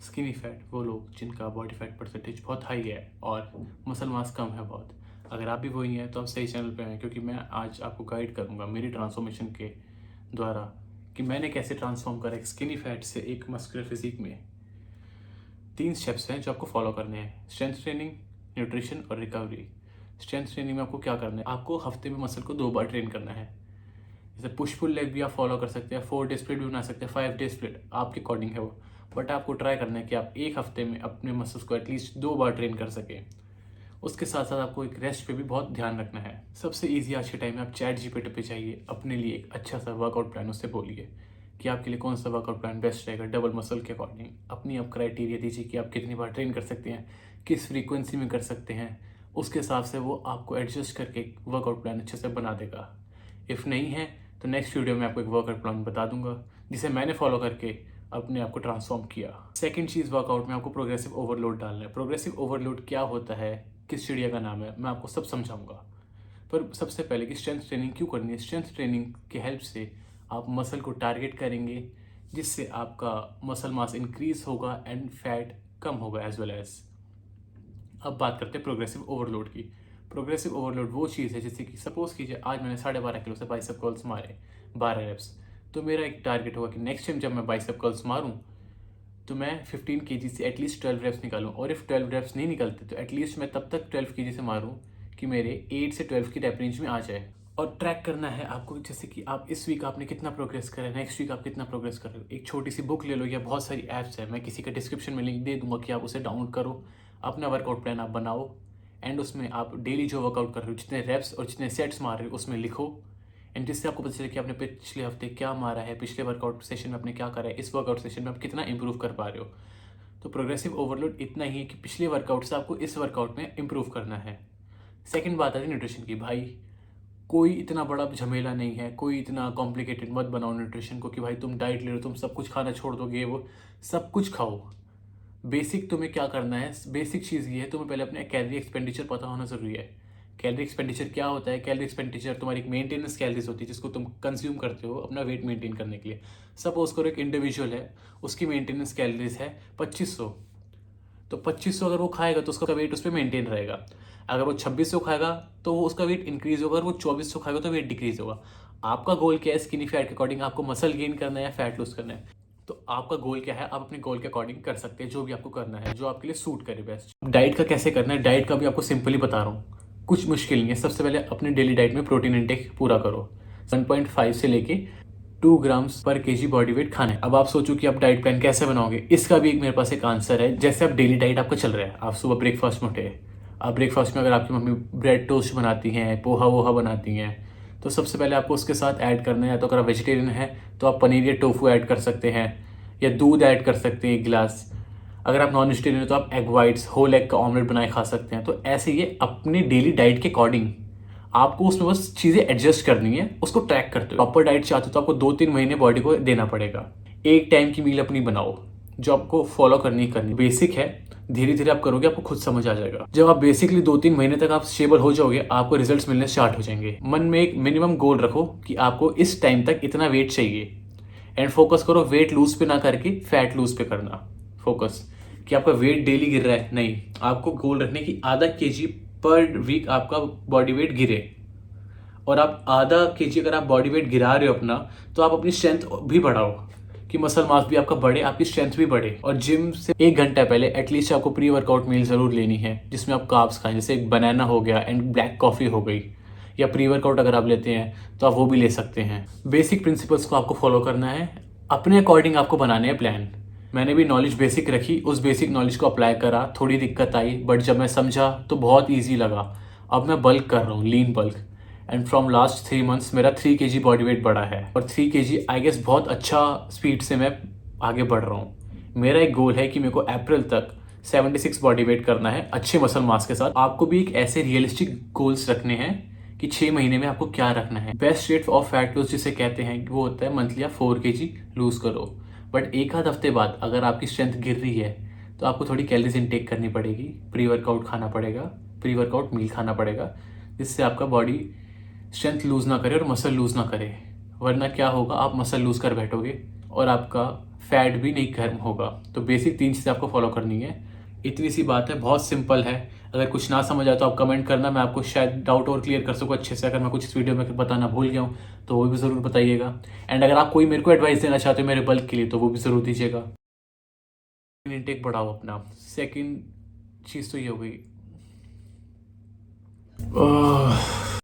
Skinny fat वो लोग जिनका बॉडी फैट परसेंटेज बहुत हाई है और मसल मास कम है बहुत। अगर आप भी वही हैं तो आप सही चैनल पे हैं, क्योंकि मैं आज आपको गाइड करूंगा मेरी ट्रांसफॉर्मेशन के द्वारा कि मैंने कैसे ट्रांसफॉर्म करा एक स्किनी फैट से एक मस्कुलर फिजिक में। 3 स्टेप्स हैं जो आपको फॉलो करने हैं: स्ट्रेंथ ट्रेनिंग, न्यूट्रिशन और रिकवरी। स्ट्रेंथ ट्रेनिंग में आपको क्या करना है, आपको हफ्ते में मसल को 2 बार ट्रेन करना है। जैसे पुश पुल लेग भी आप फॉलो कर सकते हैं, 4 डे स्प्लिट भी बना सकते हैं, 5 डे स्प्लिट आपके अकॉर्डिंग है वो। बट आपको ट्राई करना है कि आप एक हफ्ते में अपने मसल्स को एटलीस्ट 2 बार ट्रेन कर सकें। उसके साथ साथ आपको एक रेस्ट पे भी बहुत ध्यान रखना है। सबसे ईजी आज के टाइम में आप चैट जीपीटी पे चाहिए अपने लिए एक अच्छा सा वर्कआउट प्लान, उससे बोलिए कि आपके लिए कौन सा वर्कआउट प्लान बेस्ट रहेगा डबल मसल के अकॉर्डिंग। अपनी आप क्राइटेरिया दीजिए कि आप कितनी बार ट्रेन कर सकते हैं, किस फ्रीक्वेंसी में कर सकते हैं। उसके हिसाब से वो आपको एडजस्ट करके वर्कआउट प्लान अच्छे से बना देगा। इफ़ नहीं है तो नेक्स्ट वीडियो में आपको एक वर्कआउट प्लान बता दूंगा जिसे मैंने फॉलो करके अपने आप को ट्रांसफॉर्म किया। सेकंड चीज़, वर्कआउट में आपको प्रोग्रेसिव ओवरलोड डालना है। प्रोग्रेसिव ओवरलोड क्या होता है, किस चिड़िया का नाम है, मैं आपको सब समझाऊंगा। पर सबसे पहले कि स्ट्रेंथ ट्रेनिंग क्यों करनी है। स्ट्रेंथ ट्रेनिंग की हेल्प से आप मसल को टारगेट करेंगे, जिससे आपका मसल मास इंक्रीज होगा एंड फैट कम होगा एज वेल एज। अब बात करते हैं प्रोग्रेसिव ओवरलोड की। प्रोग्रेसिव ओवरलोड वो चीज़ है जैसे कि सपोज कीजिए आज मैंने 12.5 किलो से बाइसेप कर्ल्स मारे 12 रेप्स, तो मेरा एक टारगेट होगा कि नेक्स्ट टाइम जब मैं बाइसेप कर्ल्स मारूं तो मैं 15 केजी से एटलीस्ट 12 रेप्स निकालूं, और इफ़ 12 रेप्स नहीं निकलते तो एटलीस्ट मैं तब तक 12 केजी से मारूं कि मेरे 8 से 12 की रेप रेंज में आ जाए। और ट्रैक करना है आपको, जैसे कि आप इस वीक आपने कितना प्रोग्रेस करा है, नेक्स्ट वीक आप कितना प्रोग्रेस कर रहे हो। एक छोटी सी बुक ले लो या बहुत सारी ऐप्स है, मैं किसी का डिस्क्रिप्शन में लिंक दे दूंगा कि आप उसे डाउनलोड करो, अपना वर्कआउट प्लान आप बनाओ एंड उसमें आप डेली जो वर्कआउट कर रहे हो, जितने रेप्स और जितने सेट्स मार रहे हो उसमें लिखो। एंड जिससे आपको पता चले कि आपने पिछले हफ्ते क्या मारा है, पिछले वर्कआउट सेशन में आपने क्या करा है, इस वर्कआउट सेशन में आप कितना इंप्रूव कर पा रहे हो। तो प्रोग्रेसिव ओवरलोड इतना ही है कि पिछले वर्कआउट से आपको इस वर्कआउट में इंप्रूव करना है। सेकंड बात आती है न्यूट्रिशन की। भाई कोई इतना बड़ा झमेला नहीं है, कोई इतना कॉम्प्लिकेटेड मत बनाओ न्यूट्रिशन को कि भाई तुम डाइट ले रहे हो तुम सब कुछ खाना छोड़ दोगे, वो सब कुछ खाओ। बेसिक तुम्हें क्या करना है, बेसिक चीज़ ये है, तुम्हें पहले अपने कैलोरी एक्सपेंडिचर पता होना ज़रूरी है। कैलोरी एक्सपेंडिचर क्या होता है, कैलोरी एक्सपेंडिचर तुम्हारी एक मेंटेनेंस कैलोरीज होती है जिसको तुम कंज्यूम करते हो अपना वेट मेंटेन करने के लिए। सपोज करो एक इंडिविजुअल है, उसकी मेंटेनेंस कैलोरीज है 2500, तो 2500 अगर वो खाएगा तो उसका वेट उस पर मेंटेन रहेगा। अगर वो 2600 खाएगा तो वो उसका वेट इंक्रीज होगा, अगर वो 2400 खाएगा तो वेट डिक्रीज होगा। आपका गोल क्या है, स्किनी फैट के अकॉर्डिंग आपको मसल गेन करना है या फैट लूज करना है। तो आपका गोल क्या है, आप अपने गोल के अकॉर्डिंग कर सकते हैं जो भी आपको करना है, जो आपके लिए सूट करे बेस्ट। डाइट का कैसे करना है, डाइट का भी आपको सिंपली बता रहा हूँ, कुछ मुश्किल नहीं है। सबसे पहले अपने डेली डाइट में प्रोटीन इंटेक पूरा करो। 1.5 से लेके 2 ग्राम्स पर केजी बॉडी वेट खाना है। अब आप सोचो कि आप डाइट प्लान कैसे बनाओगे, इसका भी एक मेरे पास एक आंसर है। जैसे आप डेली डाइट आपका चल रहा है, आप सुबह ब्रेकफास्ट में उठे, आप ब्रेकफास्ट में अगर आपकी मम्मी ब्रेड टोस्ट बनाती हैं, पोहा वोहा बनाती हैं, तो सबसे पहले आपको उसके साथ ऐड करना है। या तो अगर आप वेजिटेरियन है तो आप पनीर या टोफू ऐड कर सकते हैं, या दूध ऐड कर सकते हैं 1 गिलास। अगर आप नॉन वेजिटेरियन हो तो आप एग वाइट्स, होल एग का ऑमलेट बनाए खा सकते हैं। तो ऐसे ये अपने डेली डाइट के अकॉर्डिंग आपको उसमें बस चीज़ें एडजस्ट करनी है, उसको ट्रैक करते हो। प्रॉपर डाइट चाहते हो तो आपको 2-3 महीने बॉडी को देना पड़ेगा। एक टाइम की मील अपनी बनाओ जो आपको फॉलो करनी बेसिक है, धीरे धीरे आप करोगे आपको खुद समझ आ जाएगा। जब आप बेसिकली 2-3 महीने तक आप स्टेबल हो जाओगे, आपको रिजल्ट्स मिलने स्टार्ट हो जाएंगे। मन में एक मिनिमम गोल रखो कि आपको इस टाइम तक इतना वेट चाहिए, एंड फोकस करो वेट लूज पे ना करके फैट लूज पे करना फोकस, कि आपका वेट डेली गिर रहा है नहीं, आपको गोल रखने की आधा केजी पर वीक आपका बॉडी वेट गिरे। और आप आधा केजी अगर आप बॉडी वेट गिरा रहे हो अपना, तो आप अपनी स्ट्रेंथ भी बढ़ाओ कि मसल मास भी आपका बढ़े, आपकी स्ट्रेंथ भी बढ़े। और जिम से 1 घंटा पहले एटलीस्ट आपको प्री वर्कआउट मील जरूर लेनी है, जिसमें आप कार्ब्स खाएं, जैसे एक बनाना हो गया एंड ब्लैक कॉफ़ी हो गई। या प्री वर्कआउट अगर आप लेते हैं तो आप वो भी ले सकते हैं। बेसिक प्रिंसिपल्स को आपको फॉलो करना है, अपने अकॉर्डिंग आपको बनाने हैं प्लान। मैंने भी नॉलेज बेसिक रखी, उस बेसिक नॉलेज को अप्लाई करा, थोड़ी दिक्कत आई बट जब मैं समझा तो बहुत ईजी लगा। अब मैं बल्क कर रहा हूँ, lean bulk, and from last 3 months मेरा 3 केजी बॉडी वेट बढ़ा है। और 3 केजी आई गेस बहुत अच्छा स्पीड से मैं आगे बढ़ रहा हूँ। मेरा एक गोल है कि मेरे को अप्रैल तक 76 बॉडी वेट करना है अच्छे मसल मास के साथ। आपको भी एक ऐसे रियलिस्टिक गोल्स रखने हैं कि 6 महीने में आपको क्या रखना है। Best rate of fat loose जिसे कहते हैं वो होता है मंथली आप 4 केजी लूज करो। बट एक आध हफ्ते बाद अगर आपकी स्ट्रेंथ गिर रही है तो आपको थोड़ी कैलोरीज इनटेक करनी पड़ेगी, प्री वर्कआउट खाना पड़ेगा, प्री वर्कआउट मील खाना पड़ेगा, जिससे आपका बॉडी स्ट्रेंथ लूज ना करे और मसल लूज ना करे। वरना क्या होगा, आप मसल लूज कर बैठोगे और आपका फैट भी नहीं गर्म होगा। तो बेसिक 3 चीज़ें आपको फॉलो करनी है। इतनी सी बात है, बहुत सिंपल है। अगर कुछ ना समझ आए तो आप कमेंट करना, मैं आपको शायद डाउट और क्लियर कर सकूँ अच्छे से। अगर मैं कुछ इस वीडियो में बताना भूल गया हूँ तो वो भी ज़रूर बताइएगा। एंड अगर आप कोई मेरे को एडवाइस देना चाहते हो मेरे बल्क के लिए तो वो भी ज़रूर दीजिएगा। इनटेक बढ़ाओ अपना। सेकंड चीज़ तो ये हो गई।